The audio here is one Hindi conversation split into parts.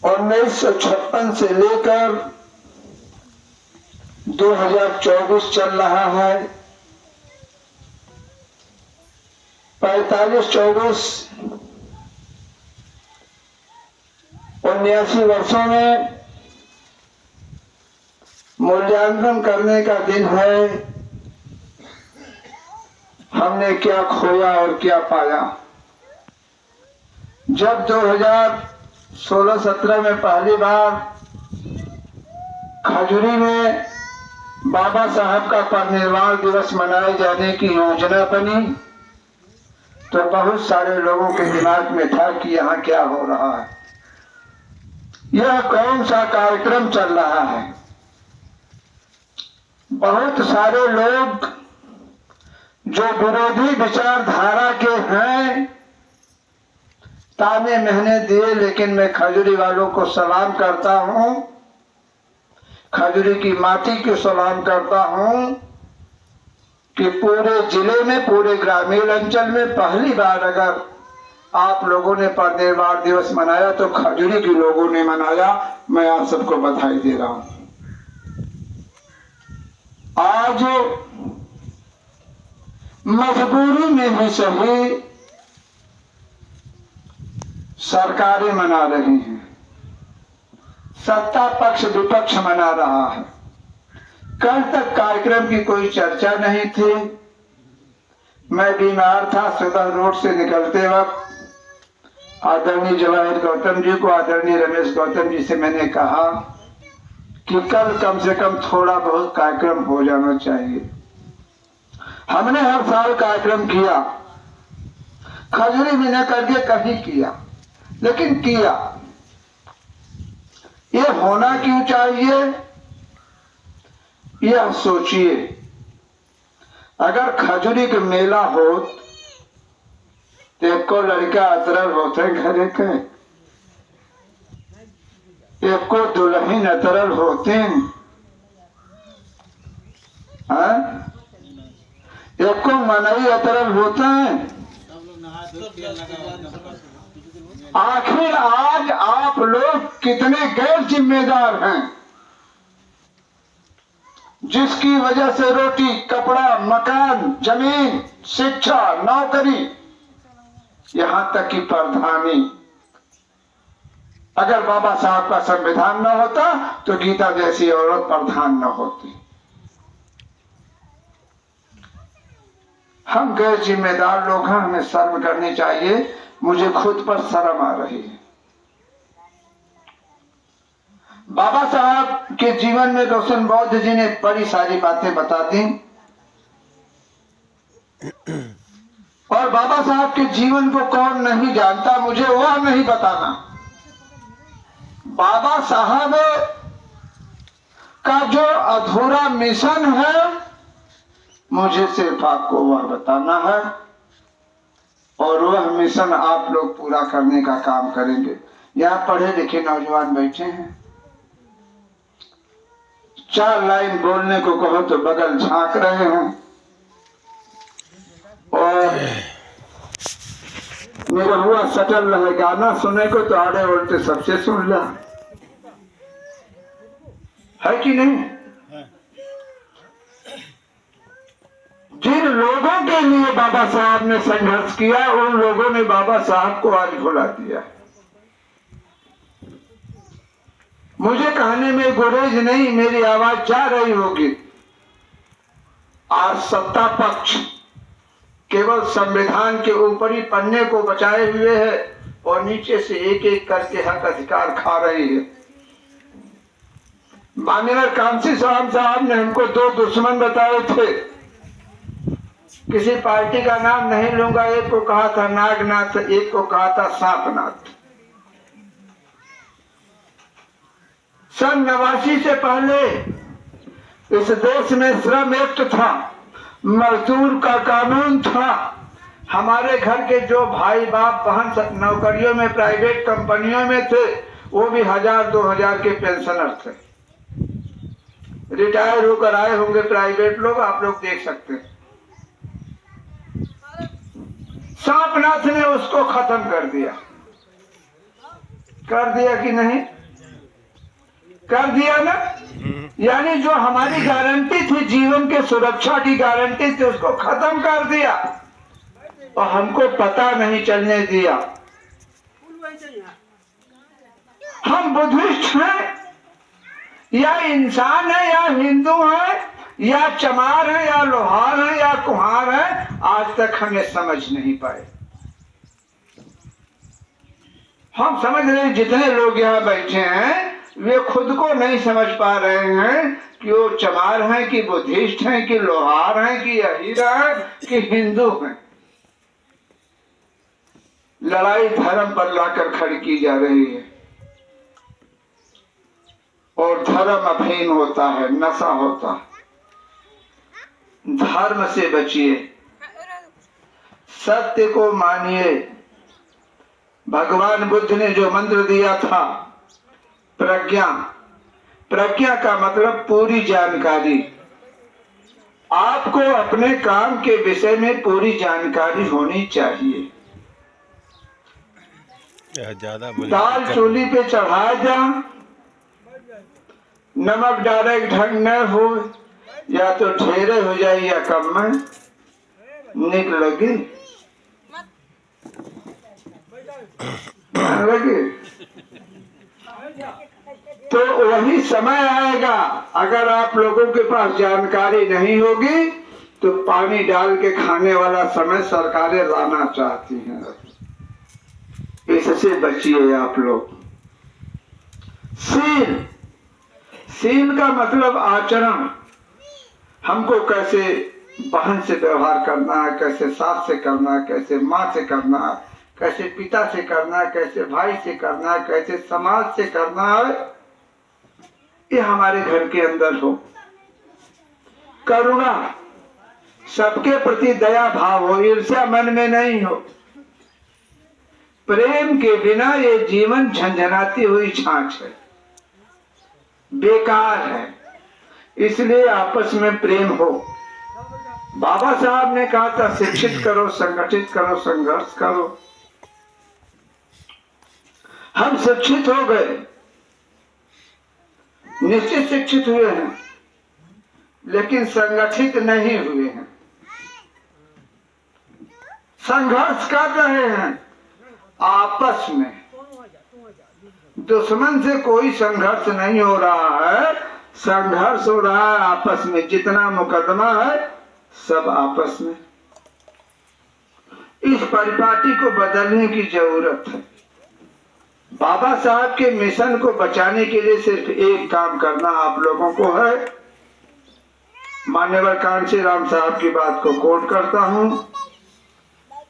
1956 से लेकर 2024 चल रहा है। 45-24 79 वर्षों में मूल्यांकन करने का दिन है। हमने क्या खोया और क्या पाया। जब 2016-17 में पहली बार खजुरी में बाबा साहब का परिनिर्वाण दिवस मनाए जाने की योजना बनी तो बहुत सारे लोगों के दिमाग में था कि यहाँ क्या हो रहा है, यह कौन सा कार्यक्रम चल रहा है। बहुत सारे लोग जो विरोधी विचारधारा के हैं ताने महने दिए, लेकिन मैं खजुरी वालों को सलाम करता हूं, खजुरी की माटी को सलाम करता हूं कि पूरे जिले में, पूरे ग्रामीण अंचल में पहली बार अगर आप लोगों ने परिनिर्वाण दिवस मनाया तो खजुरी के लोगों ने मनाया। मैं आप सबको बधाई दे रहा हूं। आज मजबूरी में भी सही सरकारें मना रही हैं, सत्ता पक्ष विपक्ष मना रहा है। कल तक कार्यक्रम की कोई चर्चा नहीं थी। मैं बीमार था। सुबह रोड से निकलते वक्त आदरणीय जवाहिर गौतम जी को, आदरणीय रमेश गौतम जी से मैंने कहा कि कल कम से कम थोड़ा बहुत कार्यक्रम हो जाना चाहिए। हमने हर साल कार्यक्रम किया, खजुरी में न करके कहीं किया, लेकिन किया। ये होना क्यों चाहिए, यह सोचिए। अगर खजुरी के मेला हो तो एक को लड़का अतरल होते घरे के, एक को दुल्हन अतरल होते, एक को मनई अतरल होता है। आखिर आज आप लोग कितने गैर जिम्मेदार हैं, जिसकी वजह से रोटी, कपड़ा, मकान, जमीन, शिक्षा, नौकरी, यहां तक कि प्रधानी। अगर बाबा साहब का संविधान न होता तो गीता जैसी औरत प्रधान न होती। हम गैर जिम्मेदार लोग हैं, हमें शर्म करनी चाहिए। मुझे खुद पर शर्म आ रही है। बाबा साहब के जीवन में रोशन बौद्ध जी ने बड़ी सारी बातें बता दी और बाबा साहब के जीवन को कौन नहीं जानता, मुझे वह नहीं बताना। बाबा साहब का जो अधूरा मिशन है मुझे सिर्फ आपको वह बताना है और वह मिशन आप लोग पूरा करने का काम करेंगे। यहाँ पढ़े लिखे नौजवान बैठे हैं, 4 लाइन बोलने को कहो तो बगल झांक रहे हैं और मेरा हुआ सटल रहे। गाना सुने को तो आड़े उल्टे सबसे सुन ला, है कि नहीं। जिन लोगों के लिए बाबा साहब ने संघर्ष किया उन लोगों ने बाबा साहब को आज भुला दिया। मुझे कहने में गुरेज नहीं, मेरी आवाज जा रही होगी। आज सत्ता पक्ष केवल संविधान के ऊपरी पन्ने को बचाए हुए है और नीचे से एक एक करके हक अधिकार खा रही है। माननीय कांसी साहब ने हमको 2 दुश्मन बताए थे, किसी पार्टी का नाम नहीं लूंगा। एक को कहा था नागनाथ, एक को कहा था सांपनाथ। सन 89 से पहले इस देश में श्रम एक्ट था, मजदूर का कानून था। हमारे घर के जो भाई बाप बहन नौकरियों में, प्राइवेट कंपनियों में थे, वो भी 1000-2000 के पेंशनर थे। रिटायर होकर आए होंगे प्राइवेट लोग, आप लोग देख सकते हैं। सांपनाथ ने उसको खत्म कर दिया कि नहीं। कर दिया ना। यानी जो हमारी गारंटी थी, जीवन के सुरक्षा की गारंटी थी, उसको खत्म कर दिया और हमको पता नहीं चलने दिया। हम बुद्धिस्ट हैं या इंसान है या हिंदू है या चमार है या लोहार है या कुम्हार है, आज तक हमें समझ नहीं पाए। हम समझ रहे हैं, जितने लोग यहाँ बैठे हैं वे खुद को नहीं समझ पा रहे हैं कि वो चमार हैं कि बुद्धिस्ट हैं कि लोहार हैं कि अहीरा है कि हिंदू हैं। लड़ाई धर्म पर लाकर खड़ी की जा रही है और धर्म अफीम होता है, नशा होता है। धर्म से बचिए, सत्य को मानिए। भगवान बुद्ध ने जो मंत्र दिया था, प्रज्ञा, प्रज्ञा का मतलब पूरी जानकारी। आपको अपने काम के विषय में पूरी जानकारी होनी चाहिए। दाल चूल्ही पे चढ़ाया जा, नमक डायरेक्ट ढंग न हो, या तो ढेरे हो जाए या कम में निक लगे लगे। तो वही समय आएगा, अगर आप लोगों के पास जानकारी नहीं होगी तो पानी डाल के खाने वाला समय सरकारें लाना चाहती हैं। इससे बचिए आप लोग। सील, सील का मतलब आचरण। हमको कैसे बहन से व्यवहार करना है, कैसे सास से करना है, कैसे माँ से करना है, कैसे पिता से करना है, कैसे भाई से करना है, कैसे समाज से करना है, ये हमारे घर के अंदर हो। करुणा, सबके प्रति दया भाव हो, ईर्ष्या मन में नहीं हो। प्रेम के बिना ये जीवन झंझनाती हुई छाछ है, बेकार है। इसलिए आपस में प्रेम हो। बाबा साहब ने कहा था, शिक्षित करो, संगठित करो, संघर्ष करो। हम शिक्षित हो गए, निश्चित शिक्षित हुए हैं, लेकिन संगठित नहीं हुए हैं। संघर्ष कर रहे हैं आपस में। दुश्मन से कोई संघर्ष नहीं हो रहा है, संघर्ष हो रहा है आपस में। जितना मुकदमा है सब आपस में। इस परिपाटी को बदलने की जरूरत है। बाबा साहब के मिशन को बचाने के लिए सिर्फ एक काम करना आप लोगों को है। मान्यवर कांशीराम साहब की बात को कोट करता हूं।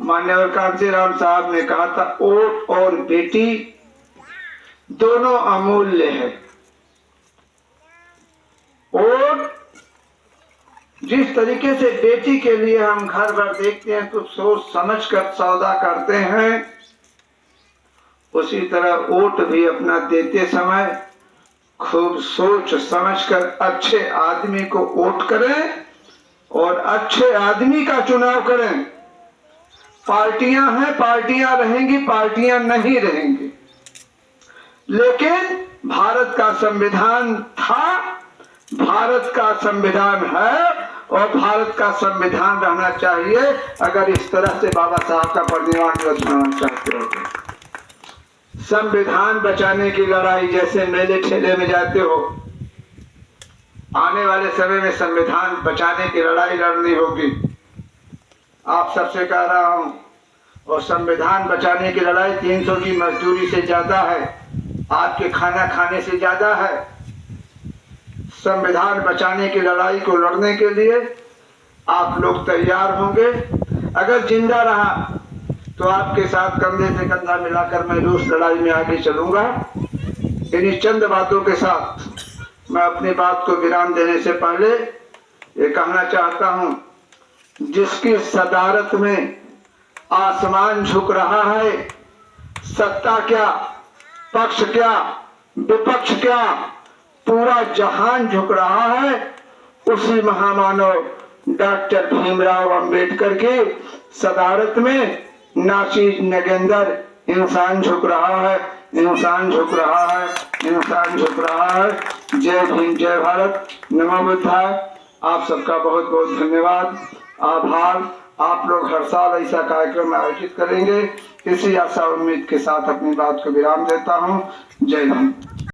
मान्यवर कांशीराम साहब ने कहा था, ओट और बेटी दोनों अमूल्य है। ओट, जिस तरीके से बेटी के लिए हम घर भर देखते हैं तो सोच समझ कर सौदा करते हैं, उसी तरह ओट भी अपना देते समय खूब सोच समझकर अच्छे आदमी को ओट करें और अच्छे आदमी का चुनाव करें। पार्टियां हैं, पार्टियां रहेंगी, पार्टियां नहीं रहेंगी, लेकिन भारत का संविधान था, भारत का संविधान है और भारत का संविधान रहना चाहिए। अगर इस तरह से बाबा साहब का परिनिर्वाण दिवस मनाना चाहते हो, संविधान बचाने की लड़ाई जैसे मेले ठेले में जाते हो, आने वाले समय में संविधान बचाने की लड़ाई लड़नी होगी। आप सबसे कह रहा हूं, और संविधान बचाने की लड़ाई 300 की मजदूरी से ज्यादा है, आपके खाना खाने से ज्यादा है। संविधान बचाने की लड़ाई को लड़ने के लिए आप लोग तैयार होंगे। अगर जिंदा रहा तो आपके साथ कंधे से कंधा मिलाकर मैं रूस लड़ाई में आगे चलूंगा। इन्हीं चंद बातों के साथ मैं अपनी बात को विराम देने से पहले ये कहना चाहता हूं, जिसकी सदारत में आसमान झुक रहा है, सत्ता क्या, पक्ष क्या, विपक्ष क्या, पूरा जहान झुक रहा है, उसी महामानव डॉक्टर भीमराव अंबेडकर की सदारत में नाचीज नगेंद्र इंसान झुक रहा है। इंसान झुक रहा है, इंसान झुक रहा है। जय भीम, जय भारत, नमो बुद्धाय। आप सबका बहुत बहुत धन्यवाद, आभार। आप लोग हर साल ऐसा कार्यक्रम आयोजित करेंगे, इसी आशा उम्मीद के साथ अपनी बात को विराम देता हूँ। जय हिंद।